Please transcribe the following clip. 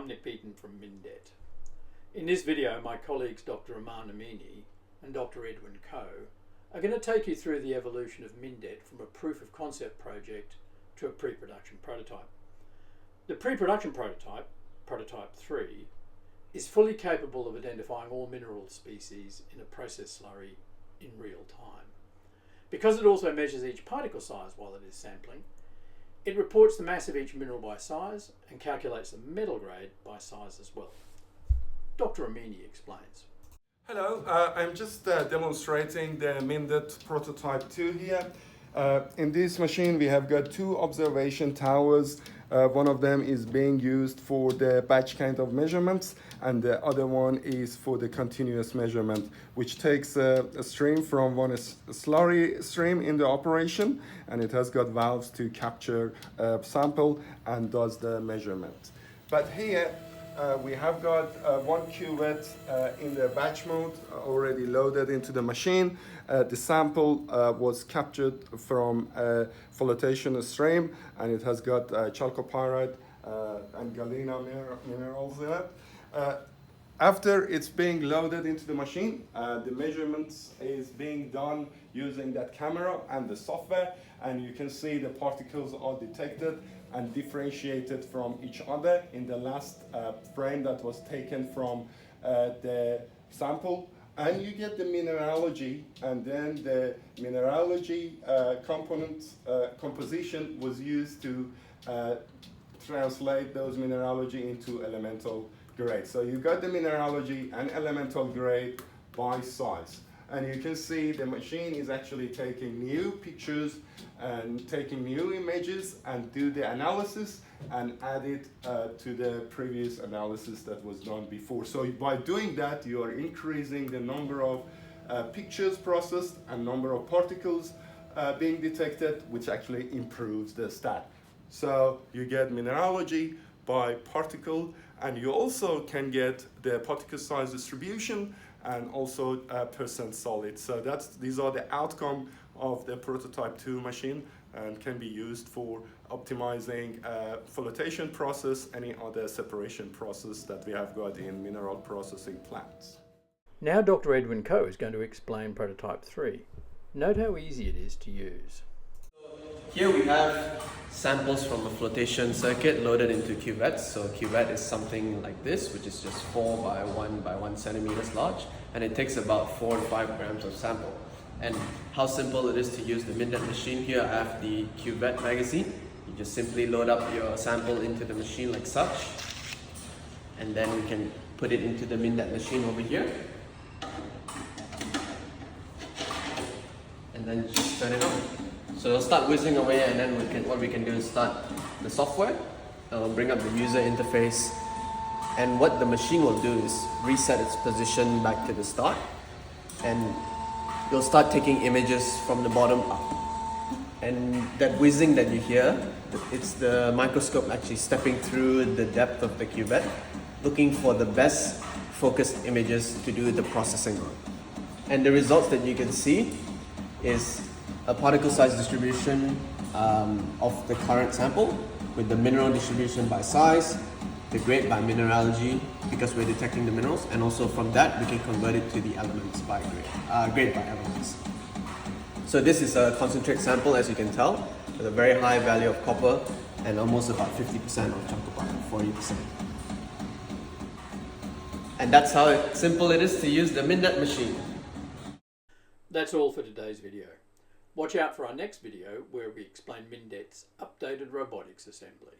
I'm Nick Beaton from MinDet. In this video, my colleagues Dr. Aman Amini and Dr. Edwin Coe are going to take you through the evolution of MinDet from a proof of concept project to a pre-production prototype. The pre-production prototype, Prototype 3, is fully capable of identifying all mineral species in a process slurry in real time. Because it also measures each particle size while it is sampling, it reports the mass of each mineral by size and calculates the metal grade by size as well. Dr. Amini explains. Hello, I'm just demonstrating the MinDet Prototype 2 here. In this machine we have got two observation towers. One of them is being used for the batch kind of measurements, and the other one is for the continuous measurement, which takes a stream from one slurry stream in the operation, and it has got valves to capture a sample and does the measurement. But here we have got one cuvette in the batch mode already loaded into the machine. The sample was captured from a flotation stream, and it has got chalcopyrite and galena minerals in it. After it's being loaded into the machine, the measurements is being done using that camera and the software, and you can see the particles are detected and differentiated from each other in the last frame that was taken from the sample. And you get the mineralogy, and then the mineralogy composition was used to translate those mineralogy into elemental grade. So you got the mineralogy and elemental grade by size. And you can see the machine is actually taking new pictures and taking new images and do the analysis and add it to the previous analysis that was done before. So by doing that, you are increasing the number of pictures processed and number of particles being detected, which actually improves the stat. So you get mineralogy by particle, and you also can get the particle size distribution and also percent solid. So these are the outcome of the Prototype 2 machine, and can be used for optimizing flotation process, any other separation process that we have got in mineral processing plants. Now Dr. Edwin Coe is going to explain Prototype 3. Note how easy it is to use. Here we have samples from a flotation circuit loaded into cuvettes. So a cuvette is something like this, which is just 4 by 1 by 1 centimeters large, and it takes about 4 to 5 grams of sample. And how simple it is to use the MinDet machine. Here I have the cuvette magazine. You just simply load up your sample into the machine like such, and then we can put it into the MinDet machine over here, and then just turn it on. So it'll start whizzing away, and then what we can do is start the software. It'll bring up the user interface, and what the machine will do is reset its position back to the start, and you'll start taking images from the bottom up. And that whizzing that you hear, it's the microscope actually stepping through the depth of the cuvette, looking for the best focused images to do the processing on. And the results that you can see is a particle size distribution of the current sample, with the mineral distribution by size, the grade by mineralogy, because we're detecting the minerals, and also from that we can convert it to the elements by grade by elements. So this is a concentrate sample, as you can tell, with a very high value of copper and almost about 50% of chalcopyrite, 40%. And that's how simple it is to use the MinDet machine. That's all for today's video. Watch out for our next video where we explain MinDet's updated robotics assembly.